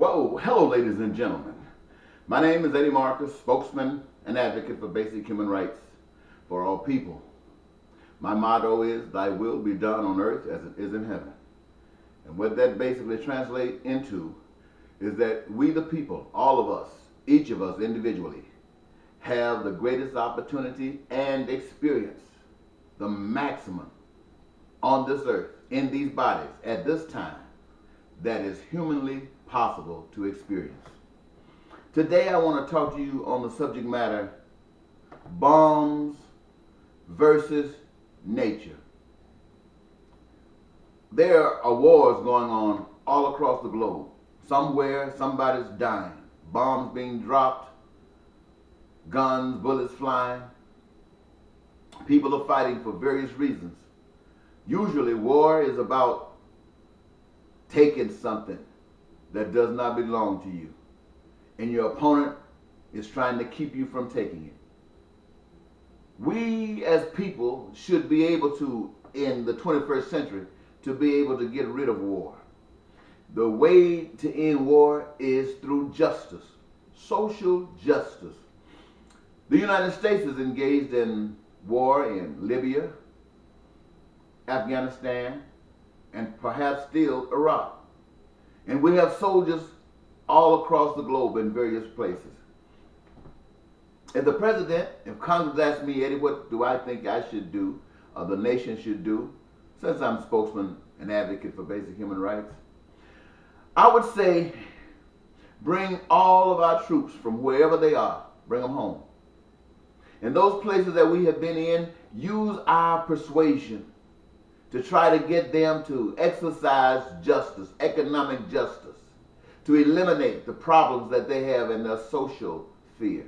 Whoa, hello ladies and gentlemen. My name is Eddie Marcus, spokesman and advocate for basic human rights for all people. My motto is, thy will be done on earth as it is in heaven. And what that basically translates into is that we the people, all of us, each of us individually, have the greatest opportunity and experience the maximum on this earth, in these bodies, at this time, that is humanly possible to experience. Today I want to talk to you on the subject matter, bombs versus nature. There are wars going on all across the globe. Somewhere somebody's dying, bombs being dropped, guns, bullets flying. People are fighting for various reasons. Usually war is about taking something that does not belong to you, and your opponent is trying to keep you from taking it. We as people should be able to, in the 21st century, to be able to get rid of war. The way to end war is through justice, social justice. The United States is engaged in war in Libya, Afghanistan, and perhaps still Iraq. And we have soldiers all across the globe in various places. If the president, if Congress asks me, Eddie, what do I think I should do, or the nation should do, since I'm spokesman and advocate for basic human rights, I would say bring all of our troops from wherever they are, bring them home. In those places that we have been in, use our persuasion to try to get them to exercise justice, economic justice, to eliminate the problems that they have in their social sphere.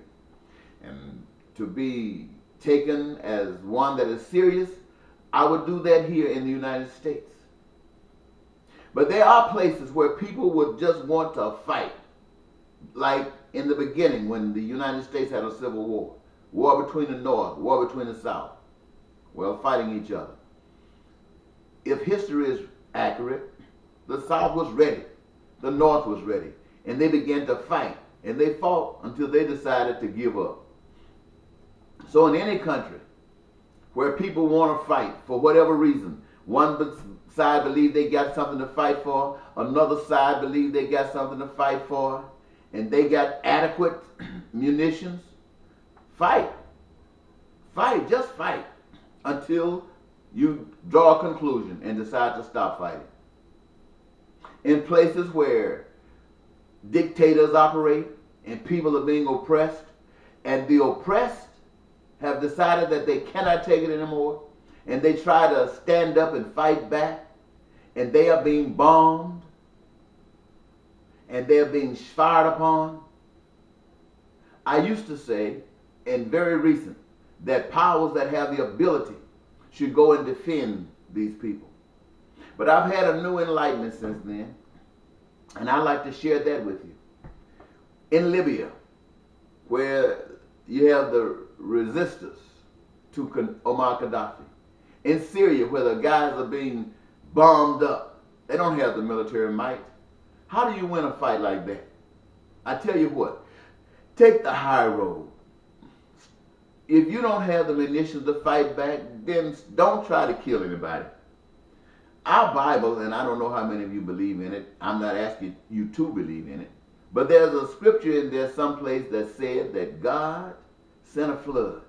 And to be taken as one that is serious, I would do that here in the United States. But there are places where people would just want to fight, like in the beginning when the United States had a civil war, war between the North, war between the South, well, fighting each other. If history is accurate, the South was ready, the North was ready, and they began to fight, and they fought until they decided to give up. So in any country where people want to fight for whatever reason, one side believes they got something to fight for, another side believes they got something to fight for, and they got adequate munitions, fight. Fight, just fight, until you draw a conclusion and decide to stop fighting. In places where dictators operate and people are being oppressed, and the oppressed have decided that they cannot take it anymore, and they try to stand up and fight back, and they are being bombed, and they're being fired upon. I used to say, and very recent, that powers that have the ability should go and defend these people. But I've had a new enlightenment since then, and I'd like to share that with you. In Libya, where you have the resistors to Omar Gaddafi. In Syria, where the guys are being bombed up, they don't have the military might. How do you win a fight like that? I tell you what, take the high road. If you don't have the munitions to fight back, then don't try to kill anybody. Our Bible, and I don't know how many of you believe in it, I'm not asking you to believe in it, but there's a scripture in there someplace that said that God sent a flood.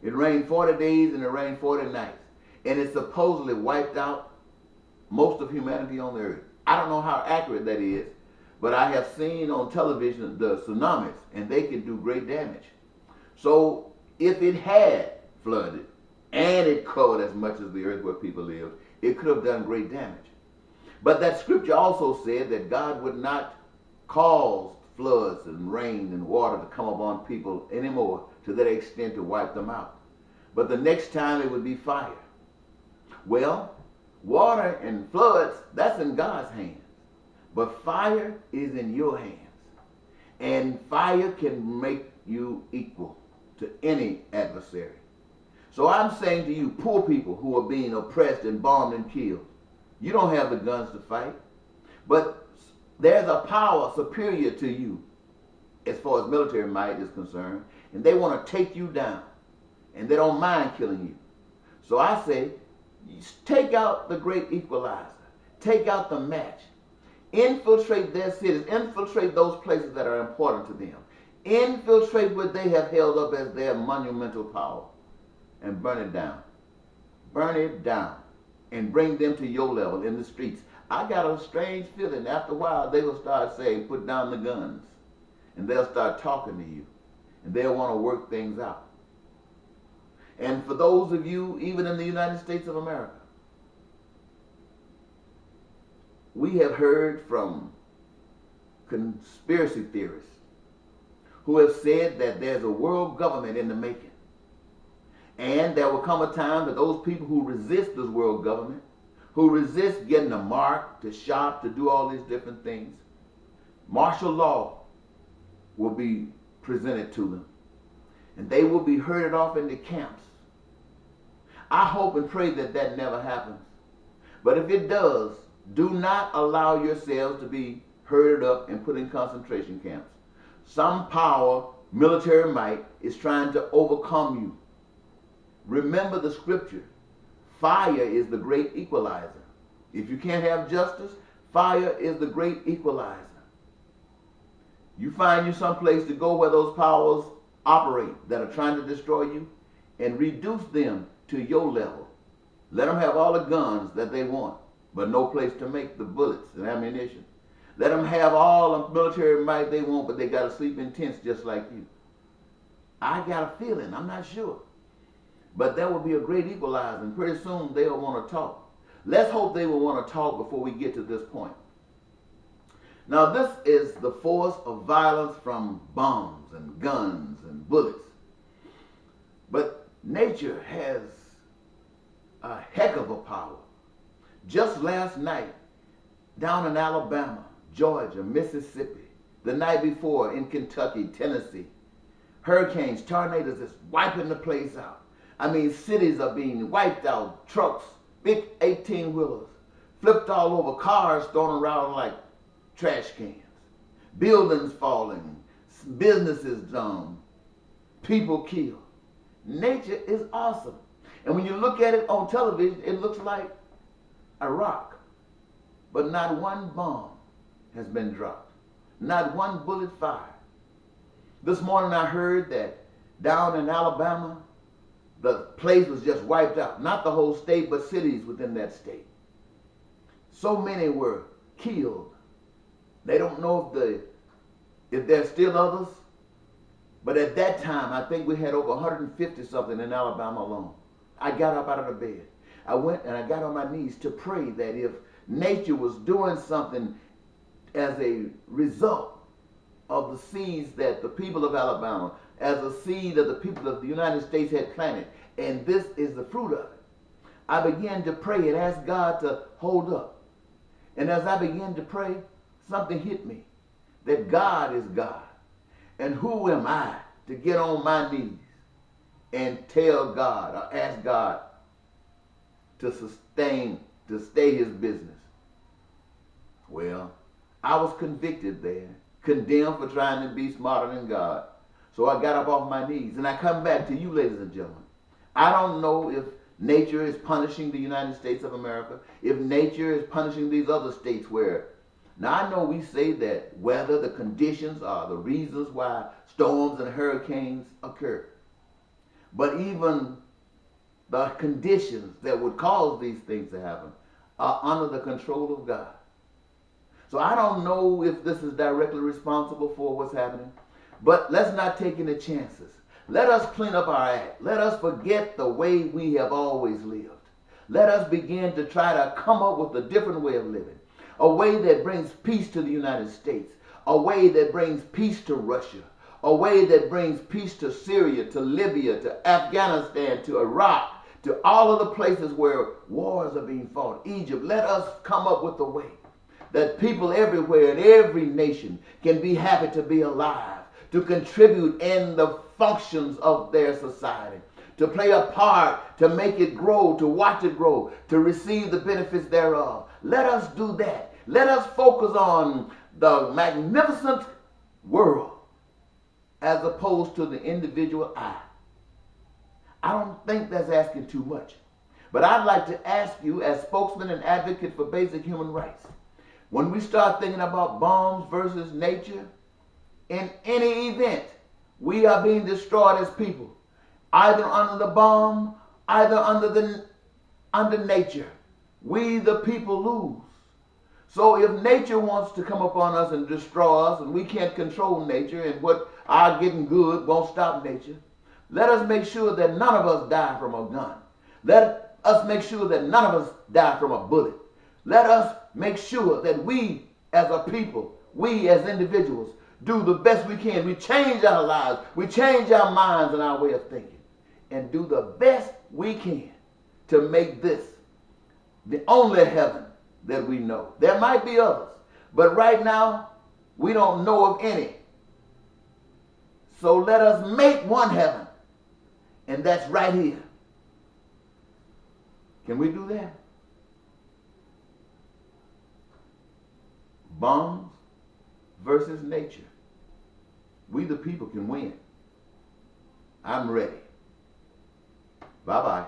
It rained 40 days and it rained 40 nights, and it supposedly wiped out most of humanity on the earth. I don't know how accurate that is, but I have seen on television the tsunamis, and they can do great damage. So if it had flooded and it covered as much as the earth where people live, it could have done great damage. But that scripture also said that God would not cause floods and rain and water to come upon people anymore to that extent to wipe them out. But the next time it would be fire. Well, water and floods, that's in God's hands. But fire is in your hands. And fire can make you equal to any adversary. So I'm saying to you, poor people who are being oppressed and bombed and killed, you don't have the guns to fight. But There's a power superior to you as far as military might is concerned, and they want to take you down, and they don't mind killing you. So I say, take out the great equalizer. Take out the match. Infiltrate their cities. Infiltrate those places that are important to them. Infiltrate what they have held up as their monumental power and burn it down. Burn it down and bring them to your level in the streets. I got a strange feeling after a while they will start saying, put down the guns. And they'll start talking to you. And they'll want to work things out. And for those of you, even in the United States of America, we have heard from conspiracy theorists who have said that there's a world government in the making. And there will come a time that those people who resist this world government, who resist getting a mark, to shop, to do all these different things, martial law will be presented to them. And they will be herded off into camps. I hope and pray that that never happens. But if it does, do not allow yourselves to be herded up and put in concentration camps. Some power, military might, is trying to overcome you. Remember the scripture. Fire is the great equalizer. If you can't have justice, fire is the great equalizer. You find you someplace to go where those powers operate that are trying to destroy you, and reduce them to your level. Let them have all the guns that they want, but no place to make the bullets and ammunition. Let them have all the military might they want, but they got to sleep in tents just like you. I got a feeling, I'm not sure. But that will be a great equalizer, and pretty soon they'll want to talk. Let's hope they will want to talk before we get to this point. Now this is the force of violence from bombs and guns and bullets. But nature has a heck of a power. Just last night, down in Alabama, Georgia, Mississippi, the night before in Kentucky, Tennessee, hurricanes, tornadoes is wiping the place out. I mean, cities are being wiped out, trucks, big 18-wheelers, flipped all over, cars thrown around like trash cans, buildings falling, businesses done, people killed. Nature is awesome. And when you look at it on television, it looks like Iraq. But not one bomb has been dropped. Not one bullet fired. This morning I heard that down in Alabama, the place was just wiped out. Not the whole state, but cities within that state. So many were killed. They don't know if there's still others. But at that time, I think we had over 150 something in Alabama alone. I got up out of the bed. I went and I got on my knees to pray that if nature was doing something as a result of the seeds that the people of Alabama, as a seed of the people of the United States had planted, and this is the fruit of it, I began to pray and ask God to hold up. And as I began to pray, something hit me, that God is God. And who am I to get on my knees and tell God or ask God to stay his business? Well, I was convicted there, condemned for trying to be smarter than God. So I got up off my knees, and I come back to you, ladies and gentlemen. I don't know if nature is punishing the United States of America, if nature is punishing these other states where, now I know we say that weather, the conditions are the reasons why storms and hurricanes occur. But even the conditions that would cause these things to happen are under the control of God. So I don't know if this is directly responsible for what's happening, but let's not take any chances. Let us clean up our act. Let us forget the way we have always lived. Let us begin to try to come up with a different way of living, a way that brings peace to the United States, a way that brings peace to Russia, a way that brings peace to Syria, to Libya, to Afghanistan, to Iraq, to all of the places where wars are being fought, Egypt. Let us come up with a way that people everywhere in every nation can be happy to be alive, to contribute in the functions of their society, to play a part, to make it grow, to watch it grow, to receive the benefits thereof. Let us do that. Let us focus on the magnificent world as opposed to the individual I. I don't think that's asking too much. But I'd like to ask you, as spokesman and advocate for basic human rights, when we start thinking about bombs versus nature, in any event, we are being destroyed as people, either under the bomb, either under nature. We, the people, lose. So if nature wants to come upon us and destroy us, and we can't control nature, and what our getting good won't stop nature, let us make sure that none of us die from a gun. Let us make sure that none of us die from a bullet. Let us make sure that we as a people, we as individuals, do the best we can. We change our lives. We change our minds and our way of thinking. And do the best we can to make this the only heaven that we know. There might be others, but right now we don't know of any. So let us make one heaven, and that's right here. Can we do that? Bombs versus nature. We the people can win. I'm ready. Bye-bye.